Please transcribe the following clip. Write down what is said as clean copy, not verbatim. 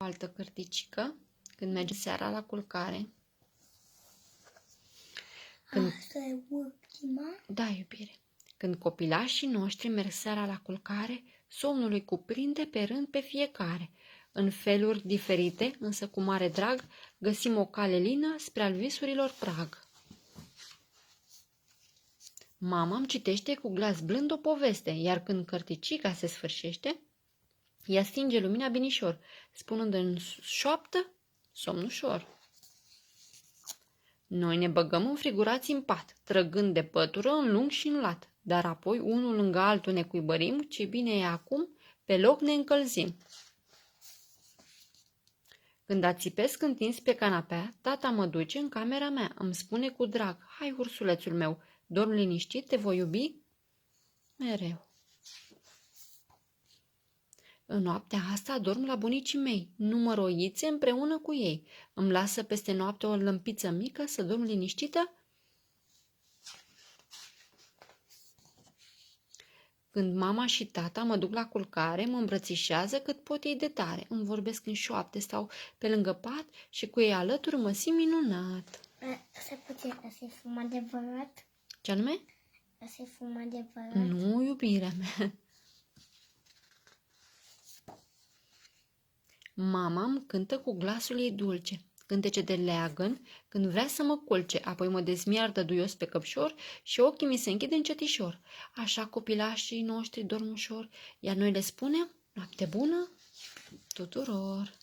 altă cărticică când merge seara la culcare. Asta e ultima? Da, iubire. Când copilașii noștri merg seara la culcare, somnul îi cuprinde pe rând pe fiecare. În feluri diferite, însă cu mare drag, găsim o cale lină spre al visurilor prag. Mama îmi citește cu glas blând o poveste, iar când cărticica se sfârșește, ea stinge lumina binișor, spunând în șoaptă, somn ușor. Noi ne băgăm înfrigurați în pat, trăgând de pătură în lung și în lat, dar apoi unul lângă altul ne cuibărim, ce bine e acum, pe loc ne încălzim. Când ațipesc întins pe canapea, tata mă duce în camera mea, îmi spune cu drag, hai ursulețul meu, dorm liniștit, te voi iubi mereu. În noaptea asta dorm la bunicii mei, număr oițe împreună cu ei. Îmi lasă peste noapte o lămpiță mică să dorm liniștită. Când mama și tata mă duc la culcare, mă îmbrățișează cât pot ei de tare. Îmi vorbesc în șoapte, stau pe lângă pat și cu ei alături mă simt minunat. Asta e fum adevărat? Ce anume? Asta e fum adevărat? Nu, iubirea mea. Mama îmi cântă cu glasul ei dulce, cântece de leagăn, când vrea să mă culce, apoi mă dezmiardă duios pe căpșor și ochii mi se închid încetișor. Așa copilașii noștri dorm ușor, iar noi le spunem noapte bună tuturor.